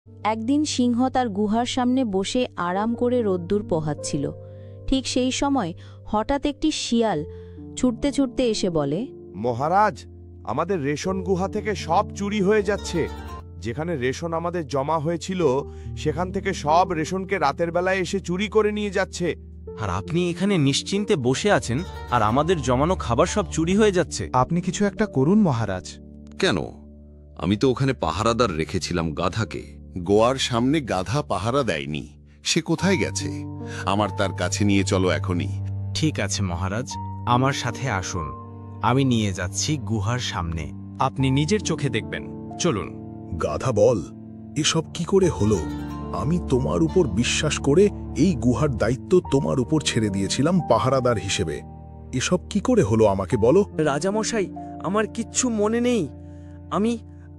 একদিন সিংহ তার গুহার সামনে বসে আরাম করে রোদ্দুর পোহাচ্ছিল। ঠিক সেই সময় হঠাৎ একটি শিয়াল ছুটতে ছুটতে এসে বলে, মহারাজ, আমাদের রেশন গুহা থেকে সব চুরি হয়ে যাচ্ছে। যেখানে রেশন আমাদের জমা হয়েছিল সেখান থেকে সব রেশনকে রাতের বেলায় এসে চুরি করে নিয়ে যাচ্ছে। আর আপনি এখানে নিশ্চিন্তে বসে আছেন আর আমাদের জমানো খাবার সব চুরি হয়ে যাচ্ছে। আপনি কিছু একটা করুন মহারাজ। কেন? আমি তো ওখানে পাহারাদার রেখেছিলাম গাধাকে। গোয়ার সামনে গাধা পাহারা দেয়নি, সে কোথায় গেছে? আমার তার কাছে নিয়ে চলো এখনই। ঠিক আছে মহারাজ, আমার সাথে আসুন, আমি নিয়ে যাচ্ছি গুহার সামনে, আপনি নিজের চোখে দেখবেন। চলুন। গাধা বল, এসব কি করে হলো? আমি তোমার উপর বিশ্বাস করে এই গুহার দায়িত্ব তোমার উপর ছেড়ে দিয়েছিলাম পাহারাদার হিসেবে। এসব কি করে হলো আমাকে বলো। রাজামশাই, আমার কিচ্ছু মনে নেই।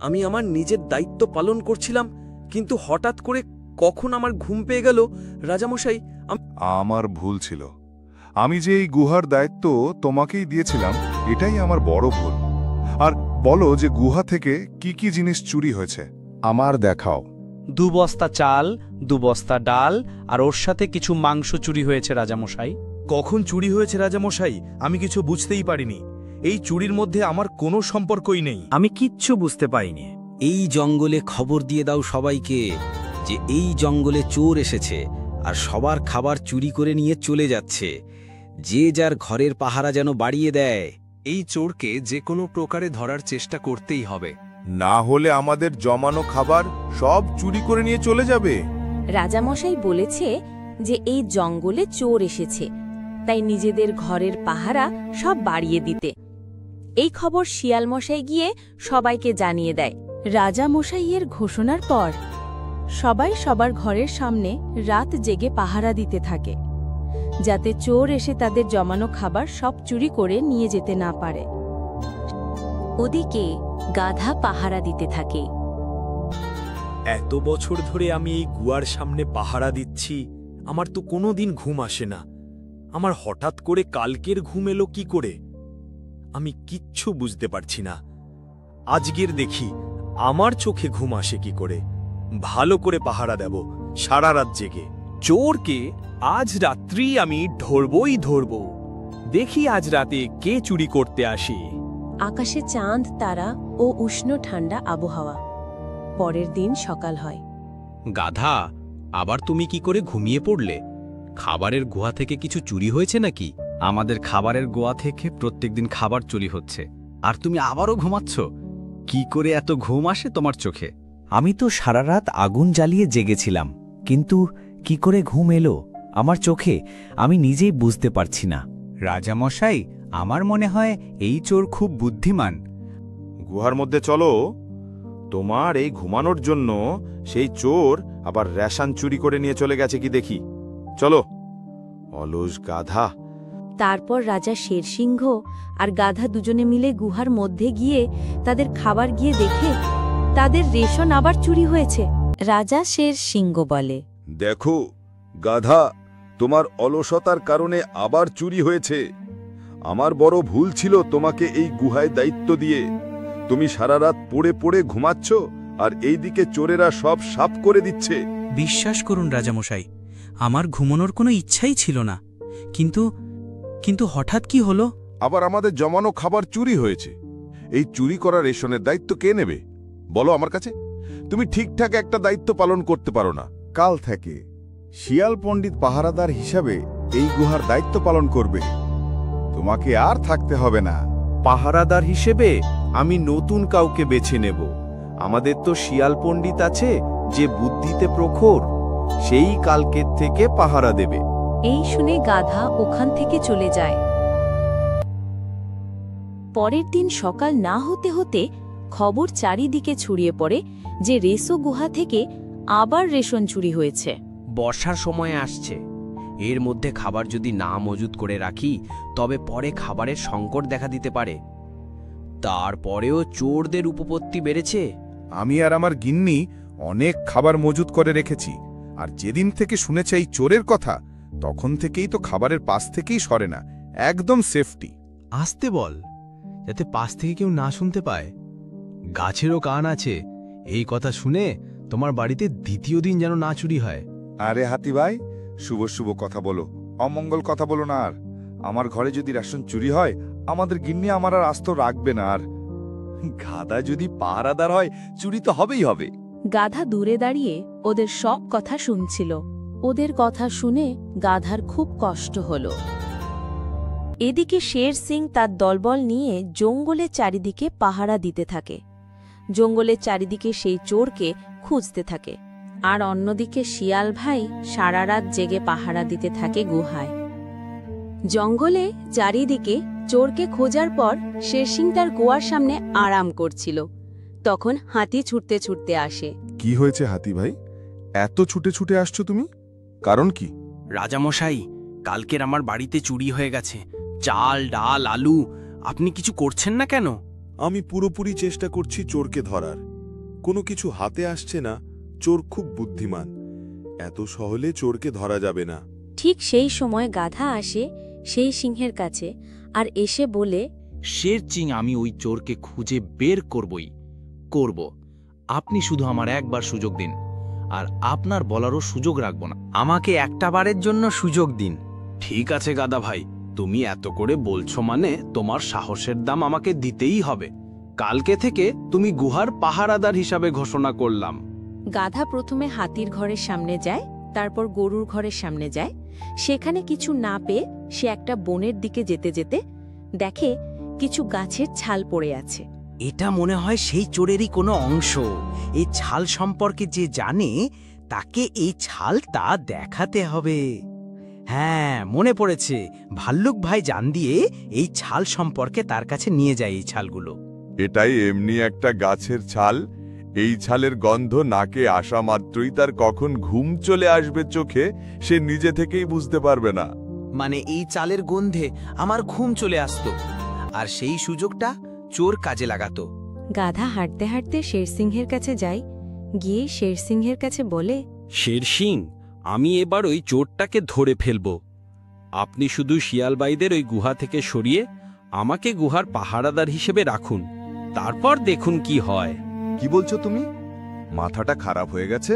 আমি আমার নিজের দায়িত্ব পালন করছিলাম, কিন্তু হঠাৎ করে কখন আমার ঘুম পেয়ে গেল। রাজামশাই, আমার ভুল ছিল। আমি যে এই গুহার দায়িত্ব তোমাকেই দিয়েছিলাম, এটাই আমার বড় ভুল। আর বলো যে গুহা থেকে কি কি জিনিস চুরি হয়েছে আমার দেখাও। 2 বস্তা চাল, 2 বস্তা ডাল, আর ওর সাথে কিছু মাংস চুরি হয়েছে রাজামশাই। কখন চুরি হয়েছে রাজামশাই? আমি কিছু বুঝতেই পারিনি। এই চুরির মধ্যে আমার কোনো সম্পর্কই নেই। আমি কিচ্ছু বুঝতে পাইনি। এই জঙ্গলে খবর দিয়ে দাও সবাইকে যে এই জঙ্গলে চোর এসেছে আর সবার খাবার চুরি করে নিয়ে চলে যাচ্ছে। যে যার ঘরের পাহারা যেন বাড়িয়ে দেয়। এই চোরকে যে কোনো প্রকারে ধরার চেষ্টা করতেই হবে, না হলে আমাদের জমানো খাবার সব চুরি করে নিয়ে চলে যাবে। রাজামশাই বলেছে যে এই জঙ্গলে চোর এসেছে, তাই নিজেদের ঘরের পাহারা সব বাড়িয়ে দিতে। এই খবর শিয়ালমশাই গিয়ে সবাইকে জানিয়ে দেয়। রাজামশাইয়ের ঘোষণার পর সবাই সবার ঘরের সামনে রাত জেগে পাহারা দিতে থাকে, যাতে চোর এসে তাদের জমানো খাবার সব চুরি করে নিয়ে যেতে না পারে। ওদিকে গাধা পাহারা দিতে থাকে। এত বছর ধরে আমি এই গুহার সামনে পাহারা দিচ্ছি, আমার তো কোনোদিন ঘুম আসে না। আমার হঠাৎ করে কালকের ঘুম এলো কি করে? আমি কিচ্ছু বুঝতে পারছি না। আজকের দেখি আমার চোখে ঘুম আসে কি করে। ভালো করে পাহারা দেব সারা রাত জেগে। চোরকে আজ রাত্রি আমি ধরবই ধরব। দেখি আজ রাতে কে চুরি করতে আসে। আকাশে চাঁদ, তারা ও উষ্ণ ঠান্ডা আবহাওয়া। পরের দিন সকাল হয়। গাধা, আবার তুমি কি করে ঘুমিয়ে পড়লে? খাবারের গুহা থেকে কিছু চুরি হয়েছে নাকি? আমাদের খাবারের গুহা থেকে প্রত্যেকদিন খাবার চুরি হচ্ছে, আর তুমি আবারও ঘুমাচ্ছ? কি করে এত ঘুম আসে তোমার চোখে? আমি তো সারা রাত আগুন জ্বালিয়ে জেগেছিলাম, কিন্তু কি করে ঘুম এলো আমার চোখে আমি নিজেই বুঝতে পারছি না। রাজামশাই, আমার মনে হয় এই চোর খুব বুদ্ধিমান। গুহার মধ্যে চলো, তোমার এই ঘুমানোর জন্য সেই চোর আবার রেশন চুরি করে নিয়ে চলে গেছে কি দেখি। চলো। অলস গাধা। তারপর রাজা শেরসিংহ আর গাধা দুজনে মিলে গুহার মধ্যে গিয়ে তাদের খাবার গিয়ে দেখে তাদের রেশন আবার চুরি হয়েছে। রাজা শেরসিংহ বলে, দেখো গাধা, তোমার অলসতার কারণে আবার চুরি হয়েছে। আমার বড় ভুল ছিল তোমাকে এই গুহায় দায়িত্ব দিয়ে। তুমি সারা রাত পড়ে পড়ে ঘুমাচ্ছ, আর এইদিকে চোরেরা সব সাফ করে দিচ্ছে। বিশ্বাস করুন রাজামশাই, আমার ঘুমানোর কোনো ইচ্ছাই ছিল না, কিন্তু হঠাৎ কি হলো? আবার আমাদের জমানো খাবার চুরি হয়েছে। এই চুরি করা রেশনের দায়িত্ব কে নেবে বলো আমার কাছে? তুমি ঠিকঠাক একটা দায়িত্ব পালন করতে পারো না। কাল থেকে শিয়াল পণ্ডিত পাহারাদার হিসাবে এই গুহার দায়িত্ব পালন করবে। তোমাকে আর থাকতে হবে না। পাহারাদার হিসেবে আমি নতুন কাউকে বেছে নেব। আমাদের তো শিয়াল পণ্ডিত আছে যে বুদ্ধিতে প্রখর, সেই কালকের থেকে পাহারা দেবে। এই শুনে গাধা ওখান থেকে চলে যায়। পরের দিন সকাল না হতে হতে খবর চারিদিকে ছড়িয়ে পড়ে যে রেসো গুহা থেকে আবার রেশন চুরি হয়েছে। বর্ষার সময় আসছে, এর মধ্যে খাবার যদি না মজুত করে রাখি তবে পরে খাবারের সংকট দেখা দিতে পারে। তারপরেও চোরদের উপপত্তি বেড়েছে। আমি আর আমার গিন্নি অনেক খাবার মজুত করে রেখেছি, আর যেদিন থেকে শুনেছে এই চোরের কথা তখন থেকেই তো খাবারের পাশ থেকেই সরে না। একদম সেফটি। আসতে বল, যাতে পাশ থেকে কেউ না শুনতে পায়। গাছেরও কান আছে, এই কথা শুনে তোমার বাড়িতে দ্বিতীয় দিন যেন না চুরি হয়। আরে হাতি ভাই, শুভ শুভ কথা বলো, অমঙ্গল কথা বলো না। আর আমার ঘরে যদি রেশন চুরি হয়, আমাদের গিন্নি আমার আর আস্ত রাখবে না। আর গাধা যদি পাহারাদার হয়, চুরি তো হবেই হবে। গাধা দূরে দাঁড়িয়ে ওদের সব কথা শুনছিল। ওদের কথা শুনে গাধার খুব কষ্ট হল। এদিকে শের সিং তার দলবল নিয়ে জঙ্গলের চারিদিকে পাহারা দিতে থাকে। জঙ্গলের চারিদিকে সেই চোরকে খুঁজতে থাকে। আর অন্যদিকে শিয়াল ভাই সারা রাত জেগে পাহারা দিতে থাকে গুহায়। জঙ্গলে চারিদিকে চোরকে খোঁজার পর শের সিং তার গুহার সামনে আরাম করছিল। তখন হাতি ছুটতে ছুটতে আসে। কি হয়েছে হাতি ভাই, এত ছুটে ছুটে আসছো তুমি? কারণ কি? রাজামশাই, কালকের আমার বাড়িতে চুরি হয়ে গেছে। চাল, ডাল, আলু। আপনি কিছু করছেন না কেন? আমি পুরোপুরি চেষ্টা করছি চোরকে ধরার। কোনো কিছু হাতে আসছে না। চোর খুব বুদ্ধিমান, এত সহলে চোরকে ধরা যাবে না। ঠিক সেই সময় গাধা আসে সেই সিংহের কাছে আর এসে বলে, শের সিং, আমি ওই চোরকে খুঁজে বের করব। আপনি শুধু আমার একবার সুযোগ দিন, আর আপনার বলারও সুযোগ রাখব না। আমাকে একটা বারের জন্য সুযোগ দিন। ঠিক আছে গাধা ভাই, তুমি এত করে বলছো মানে তোমার সাহসের দাম আমাকে দিতেই হবে। কালকে থেকে তুমি গুহার পাহারাদার হিসাবে ঘোষণা করলাম। গাধা প্রথমে হাতির ঘরের সামনে যায়, তারপর গরুর ঘরের সামনে যায়। সেখানে কিছু না পেয়ে সে একটা বনের দিকে যেতে যেতে দেখে কিছু গাছের ছাল পড়ে আছে। এটা মনে হয় সেই চোরেরই কোনো অংশ। এই ছাল সম্পর্কে যে জানে তাকে এই ছালটা দেখাতে হবে। হ্যাঁ, মনে পড়েছে, ভাল্লুক ভাই জান দিয়ে এই ছাল সম্পর্কে তার কাছে নিয়ে যায় এই ছালগুলো। এটাই এমনি একটা গাছের ছাল। এই ছালের গন্ধ নাকে আসা মাত্রই তার কখন ঘুম চলে আসবে চোখে, সে নিজে থেকেই বুঝতে পারবে না। মানে এই চালের গন্ধে আমার ঘুম চলে আসতো, আর সেই সুযোগটা চোর কাজে লাগাতো। গাধা হাঁটতে হাঁটতে শেরসিংহের কাছে যায়। গিয়ে শেরসিংহের কাছে বলে, শের সিং, আমি এবার ওই চোরটাকে ধরে ফেলব। আপনি শুধু শিয়ালবাইদের ওই গুহা থেকে সরিয়ে আমাকে গুহার পাহারাদার হিসেবে রাখুন, তারপর দেখুন কি হয়। কি বলছো তুমি? মাথাটা খারাপ হয়ে গেছে?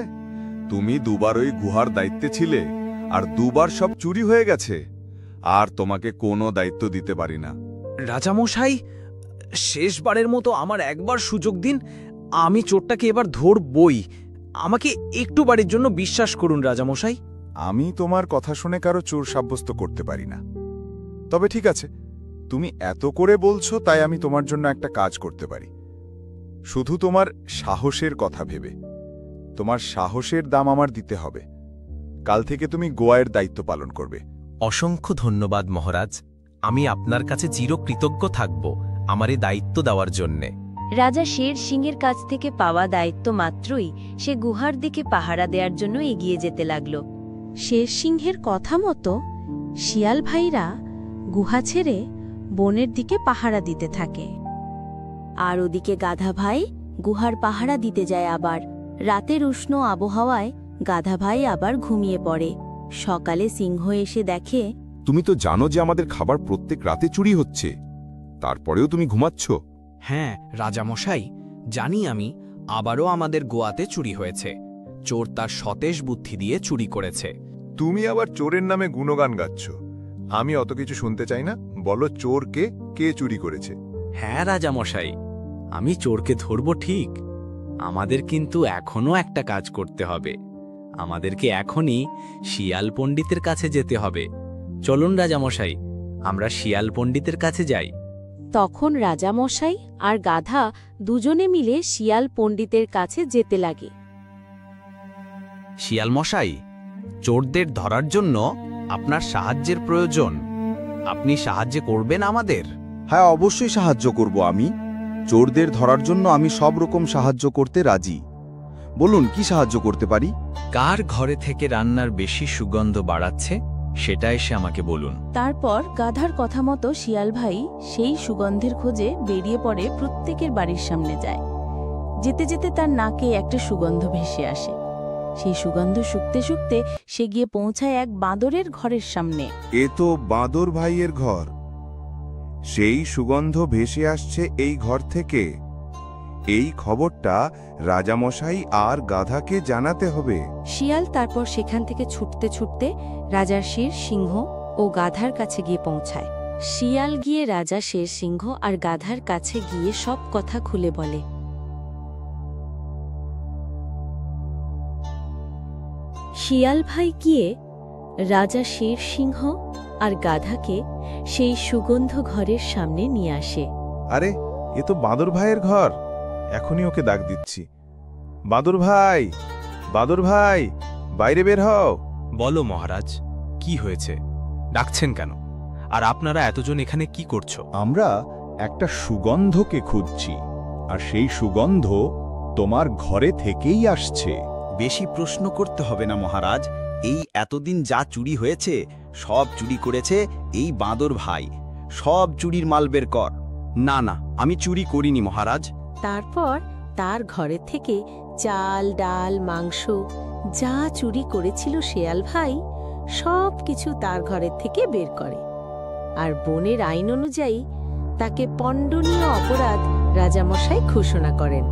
তুমি দুবার ওই গুহার দায়িত্বে ছিলে, আর দুবার সব চুরি হয়ে গেছে। আর তোমাকে কোনো দায়িত্ব দিতে পারি না। রাজামশাই, শেষবারের মতো আমার একবার সুযোগ দিন। আমি চোরটাকে এবার ধরবই। আমাকে একটু বারের জন্য বিশ্বাস করুন রাজামশাই। আমি তোমার কথা শুনে কারো চোর সাব্যস্ত করতে পারি না। তবে ঠিক আছে, তুমি এত করে বলছো তাই আমি তোমার জন্য একটা কাজ করতে পারি। শুধু তোমার সাহসের কথা ভেবে। তোমার সাহসের দাম আমার দিতে হবে। কাল থেকে তুমি গোয়ার দায়িত্ব পালন করবে। অসংখ্য ধন্যবাদ মহারাজ, আমি আপনার কাছে চিরকৃতজ্ঞ থাকব আমার এই দায়িত্ব দেওয়ার জন্যে। রাজা শের সিংহের কাছ থেকে পাওয়া দায়িত্ব মাত্রই সে গুহার দিকে পাহারা দেওয়ার জন্য এগিয়ে যেতে লাগল। শের সিংহের কথা মতো শিয়াল ভাইরা গুহা ছেড়ে বনের দিকে পাহারা দিতে থাকে। আর ওদিকে গাধা ভাই গুহার পাহারা দিতে যায়। আবার রাতের উষ্ণ আবহাওয়ায় গাধা ভাই আবার ঘুমিয়ে পড়ে। সকালে সিংহ এসে দেখে, তুমি তো জানো যে আমাদের খাবার প্রত্যেক রাতে চুরি হচ্ছে, তারপরেও তুমি ঘুমাচ্ছ। হ্যাঁ রাজামশাই, জানি আমি। আবারও আমাদের গোয়াতে চুরি হয়েছে। চোর তার সতেজ বুদ্ধি দিয়ে চুরি করেছে। তুমি আবার চোরের নামে গুণগান গাচ্ছ। আমি অত কিছু শুনতে চাই না। বলো, চোরকে কে চুরি করেছে? হ্যাঁ রাজামশাই, আমি চোরকে ধরব ঠিক। আমাদের কিন্তু এখনও একটা কাজ করতে হবে। আমাদেরকে এখনই শিয়াল পণ্ডিতের কাছে যেতে হবে। চলুন রাজামশাই, আমরা শিয়াল পণ্ডিতের কাছে যাই। তখন রাজামশাই আর গাধা দুজনে মিলে শিয়াল পণ্ডিতের কাছে যেতে লাগে। শিয়াল মশাই, চোরদের ধরার জন্য আপনার সাহায্যের প্রয়োজন। আপনি সাহায্য করবেন আমাদের? হ্যাঁ, অবশ্যই সাহায্য করব আমি। চোরদের ধরার জন্য আমি সব রকম সাহায্য করতে রাজি। বলুন, কি সাহায্য করতে পারি? কার ঘরে থেকে রান্নার বেশি সুগন্ধ বাড়াচ্ছে সেটা এসে আমাকে বলুন। তারপর গাধার কথা মতো শিয়াল ভাই সেই সুগন্ধের খোঁজে বেরিয়ে পড়ে, প্রত্যেকের বাড়ির সামনে যায়। যেতে যেতে তার নাকে একটা সুগন্ধ ভেসে আসে। সেই সুগন্ধ শুকতে শুকতে সে গিয়ে পৌঁছায় এক বাঁদরের ঘরের সামনে। এ তো বাঁদর ভাইয়ের ঘর। সেই সুগন্ধ ভেসে আসছে এই ঘর থেকে। এই খবরটা রাজামশাই আর গাধাকে জানাতে হবে। শিয়াল তারপর সেখান থেকে ছুটতে ছুটতে রাজার শের সিংহ ও গাধার কাছে গিয়ে পৌঁছায়। শিয়াল গিয়ে রাজা শের সিংহ আর গাধার কাছে গিয়ে সব কথা খুলে বলে। শিয়াল ভাই গিয়ে রাজা শের সিংহ আর গাধাকে সেই সুগন্ধ ঘরের সামনে নিয়ে আসে। আরে, এ তো বাঁদর ভাইয়ের ঘর। এখনই ওকে ডাক দিচ্ছি। বাঁদর ভাই, বাঁদর ভাই, বাইরে বের হও। বলো মহারাজ, কি হয়েছে? ডাকছেন কেন? আর আপনারা এতজন এখানে কি করছো? আমরা একটা সুগন্ধকে খুঁজছি, আর সেই সুগন্ধ তোমার ঘরে থেকেই আসছে। বেশি প্রশ্ন করতে হবে না মহারাজ। এই এতদিন যা চুরি হয়েছে সব চুরি করেছে এই বাঁদর ভাই। সব চুরির মাল বের কর। না না, আমি চুরি করিনি মহারাজ। তারপর তার ঘরের থেকে চাল, ডাল, মাংস যা চুরি করেছিল শিয়াল ভাই সব কিছু তার ঘরের থেকে বের করে। আর বনের আইন অনুযায়ী তাকে দণ্ডনীয় অপরাধ রাজামশাই ঘোষণা করেন।